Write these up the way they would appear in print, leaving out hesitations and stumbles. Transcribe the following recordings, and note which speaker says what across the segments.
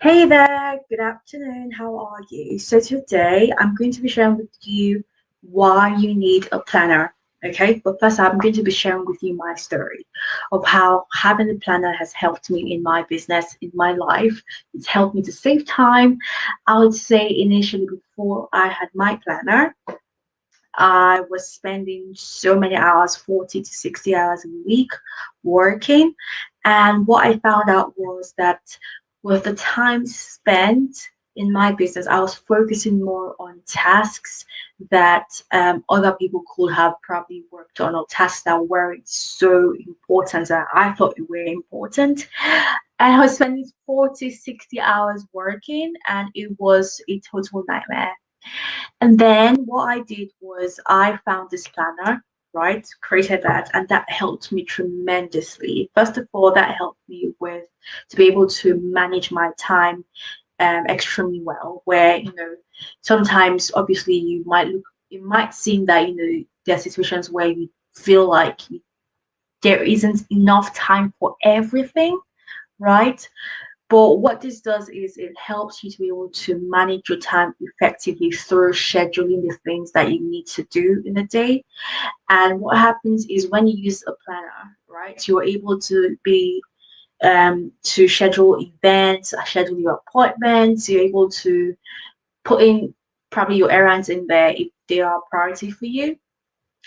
Speaker 1: Hey there, good afternoon. How are you? So today I'm going to be sharing with you why you need a planner. Okay, but first I'm going to be sharing with you my story of how having a planner has helped me in my business, in my life. It's helped me to save time. I would say initially before I had my planner, I was spending so many hours, 40 to 60 hours a week working. And what I found out was that with the time spent in my business, I was focusing more on tasks that other people could have probably worked on, or tasks that weren't so important that I thought were important. And I was spending 40, 60 hours working, and it was a total nightmare. And then what I did was I found this planner, right? Created that, and that helped me tremendously. First of all, that helped me with to be able to manage my time extremely well. Where sometimes obviously it might seem that there are situations where you feel like there isn't enough time for everything, right? But what this does is it helps you to be able to manage your time effectively through scheduling the things that you need to do in a day. And what happens is when you use a planner, right, you're able to be to schedule events, schedule your appointments, you're able to put in probably your errands in there if they are a priority for you.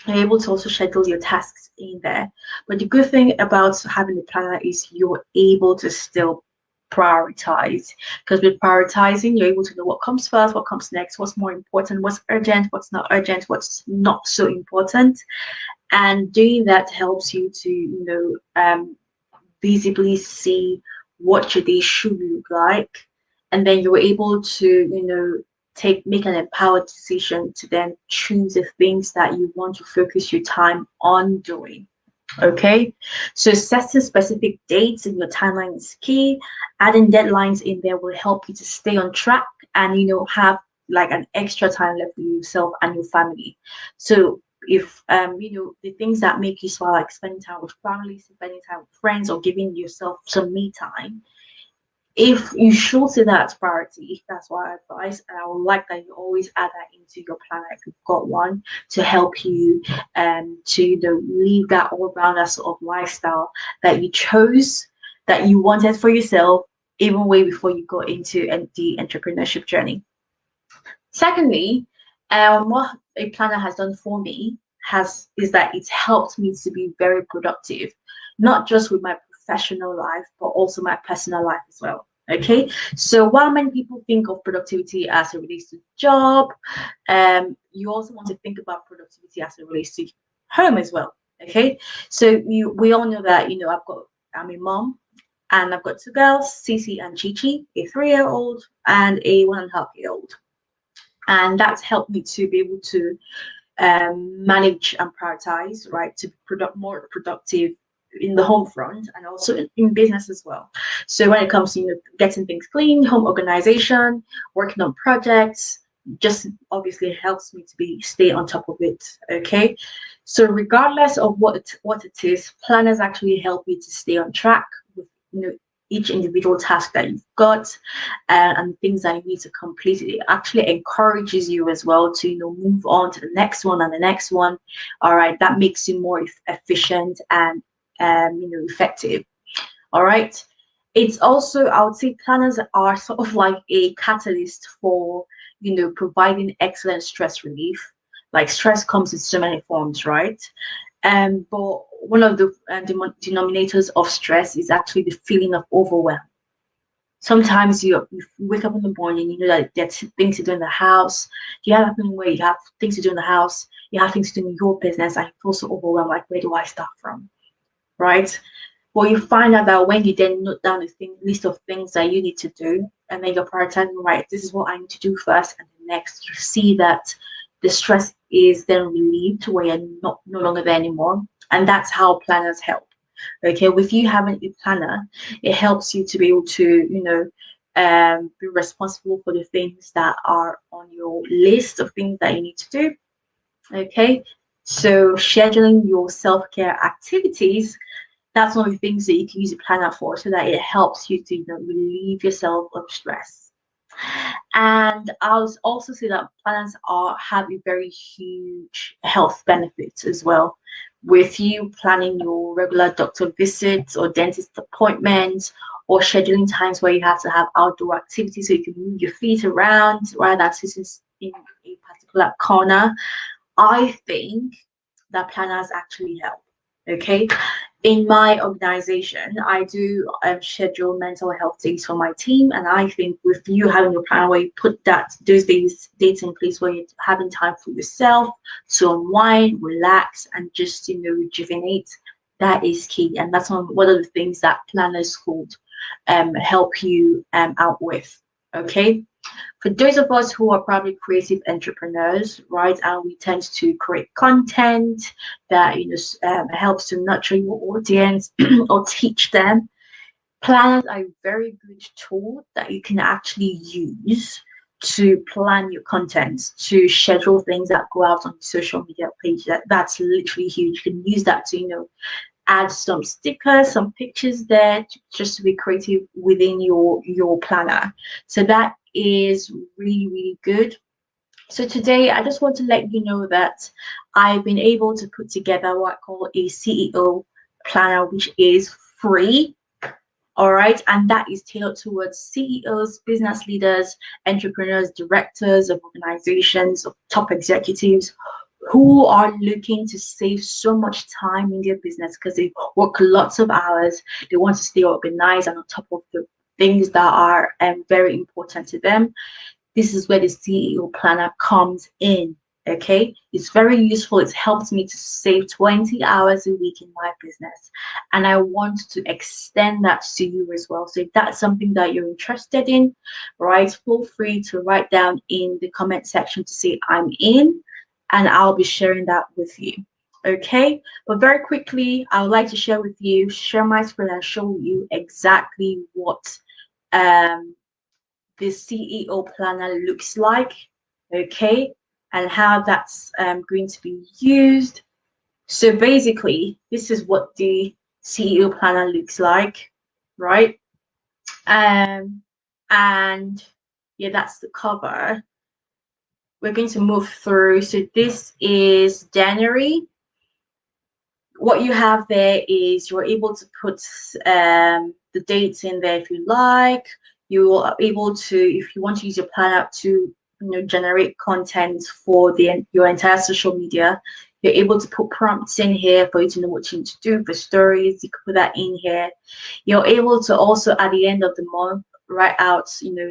Speaker 1: You're able to also schedule your tasks in there. But the good thing about having a planner is you're able to still prioritize, because with prioritizing, you're able to know what comes first, what comes next, what's more important, what's urgent, what's not urgent, what's not so important. And doing that helps you to, visibly see what your day should look like. And then you're able to, make an empowered decision to then choose the things that you want to focus your time on doing. Okay, so setting specific dates in your timeline is key. Adding deadlines in there will help you to stay on track and have like an extra time left for yourself and your family. So if the things that make you smile, like spending time with family, spending time with friends, or giving yourself some me time, if you should see that as priority, if that's what I advise, and I would like that you always add that into your planner if you've got one to help you to live that all-rounder sort of lifestyle that you chose, that you wanted for yourself, even way before you got into the entrepreneurship journey. Secondly, what a planner has done for me has is that it's helped me to be very productive, not just with my professional life, but also my personal life as well. Okay, so while many people think of productivity as it relates to job, you also want to think about productivity as it relates to home as well. Okay, so we all know that I'm a mom and I've got two girls, Cece and Chichi, a 3-year-old and a 1.5-year-old, and that's helped me to be able to manage and prioritize, right, to product more productive in the home front and also in business as well. So when it comes to getting things clean, home organization, working on projects, just obviously helps me to be stay on top of it. Okay, so regardless of what it is, planners actually help you to stay on track with each individual task that you've got, and things that you need to complete. It actually encourages you as well to move on to the next one and the next one. All right, that makes you more efficient and effective. All right, it's also, I would say, planners are sort of like a catalyst for providing excellent stress relief. Like, stress comes in so many forms, right? But one of the denominators of stress is actually the feeling of overwhelm. Sometimes you wake up in the morning, you know that there's things to do in the house. You have a feeling where you have things to do in the house, you have things to do in your business, and you feel so overwhelmed, like, where do I start from? Right? Well, you find out that when you then note down list of things that you need to do, and then you're prioritizing, right, this is what I need to do first, and then next, you see that the stress is then relieved to where you're no longer there anymore. And that's how planners help. Okay, with you having a planner, it helps you to be able to, be responsible for the things that are on your list of things that you need to do. Okay, so scheduling your self-care activities, That's one of the things that you can use a planner for, so that it helps you to, relieve yourself of stress. And I'll also say that planners are have a very huge health benefits as well. With you planning your regular doctor visits or dentist appointments, or scheduling times where you have to have outdoor activities so you can move your feet around rather than sitting in a particular corner, I think that planners actually help. Okay, in my organization, I do schedule mental health days for my team, and I think with you having your plan where you put those dates in place where you're having time for yourself to unwind, relax, and just rejuvenate, that is key, and that's one of the things that planners could help you out with. Okay, for those of us who are probably creative entrepreneurs, right, and we tend to create content that helps to nurture your audience or teach them, planners are a very good tool that you can actually use to plan your content, to schedule things that go out on social media page. That's literally huge. You can use that to add some stickers, some pictures there, just to be creative within your planner. So that is really, really good. So today I just want to let you know that I've been able to put together what I call a CEO planner, which is free. All right, and that is tailored towards CEOs, business leaders, entrepreneurs, directors of organizations, of top executives who are looking to save so much time in their business because they work lots of hours. They want to stay organized and on top of the things that are very important to them. This is where the CEO planner comes in. Okay, it's very useful. It helps me to save 20 hours a week in my business, and I want to extend that to you as well. So if that's something that you're interested in, right, feel free to write down in the comment section to say I'm in, and I'll be sharing that with you. Okay, but very quickly, I would like to share my screen and show you exactly what the CEO planner looks like, okay, and how that's going to be used. So basically, this is what the CEO planner looks like, right? And yeah, that's the cover. We're going to move through. So this is January. What you have there is you're able to put the dates in there if you like. You are able to, if you want to use your planner to generate content for your entire social media, you're able to put prompts in here for you to know what you need to do for stories. You can put that in here. You're able to also at the end of the month write out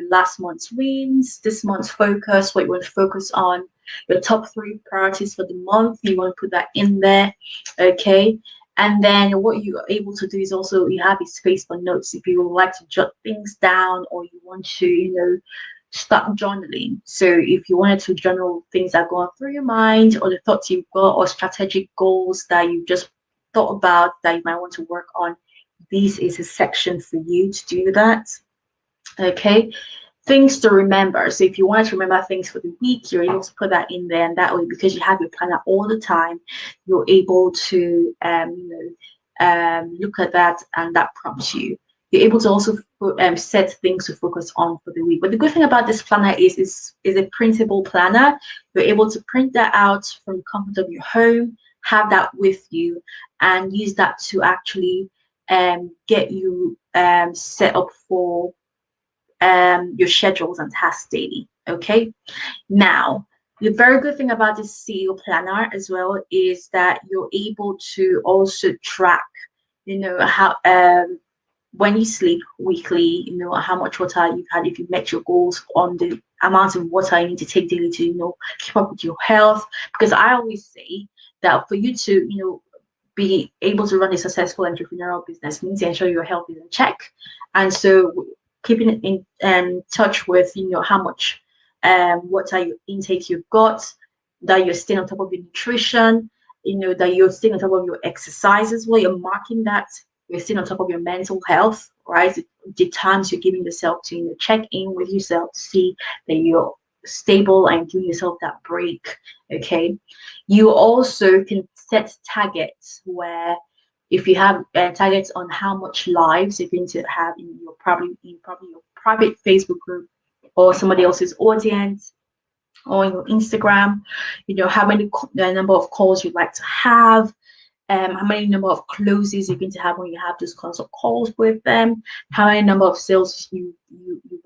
Speaker 1: last month's wins, this month's focus, what you want to focus on, your top 3 priorities for the month. You want to put that in there, okay? And then what you are able to do is also you have a space for notes if you would like to jot things down, or you want to start journaling. So if you wanted to journal things that go on through your mind, or the thoughts you've got, or strategic goals that you just thought about that you might want to work on, this is a section for you to do that. Okay, things to remember. So if you wanted to remember things for the week, you're able to put that in there, and that way, because you have your planner all the time, you're able to look at that, and that prompts you. You're able to also set things to focus on for the week. But the good thing about this planner is a printable planner. You're able to print that out from the comfort of your home, have that with you, and use that to actually get you set up for your schedules and tasks daily. Okay, now the very good thing about this CEO planner as well is that you're able to also track how when you sleep weekly, how much water you've had, if you met your goals on the amount of water you need to take daily to keep up with your health. Because I always say that for you to be able to run a successful entrepreneurial business, you need to ensure your health is in check. And so keeping it in touch with how much water intake you've got, that you're staying on top of your nutrition, that you're staying on top of your exercise as well. You're marking that. You're staying on top of your mental health, right? The times you're giving yourself to check in with yourself to see that you're stable and giving yourself that break. Okay, you also can set targets where If you have targets on how much lives you're going to have in your probably your private Facebook group or somebody else's audience, or your Instagram, how many the number of calls you'd like to have, how many number of closes you're going to have when you have those kinds of calls with them, how many number of sales you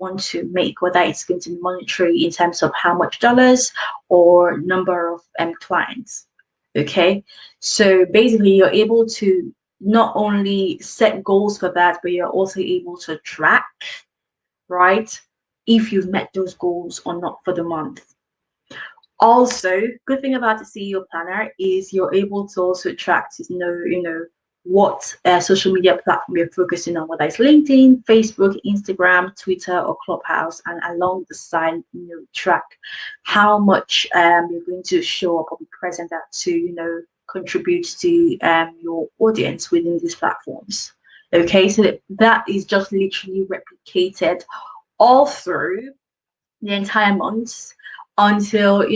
Speaker 1: want to make, whether it's going to be monetary in terms of how much dollars or number of clients. Okay, so basically you're able to not only set goals for that, but you're also able to track, right, if you've met those goals or not for the month. Also, good thing about the CEO planner is you're able to also track to know what social media platform you're focusing on, whether it's LinkedIn, Facebook, Instagram, Twitter, or Clubhouse, and along the side, track how much you're going to show up or be present at to contribute to your audience within these platforms. Okay, so that is just literally replicated all through the entire month until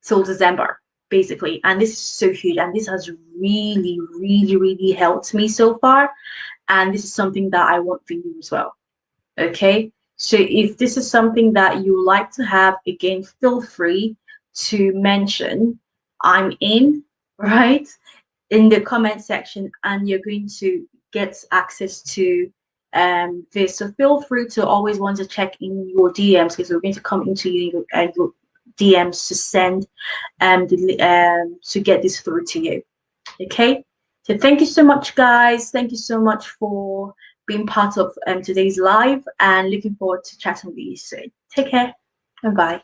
Speaker 1: till December, basically. And this is so huge, and this has really, really, really helped me so far. And this is something that I want for you as well. Okay, so if this is something that you like to have, again, feel free to mention I'm in, right, in the comment section, and you're going to get access to this. So feel free to always want to check in your DMs, because we're going to come into your DMs to send to get this through to you. Okay, so thank you so much, guys. Thank you so much for being part of today's live, and looking forward to chatting with you soon. Take care and bye.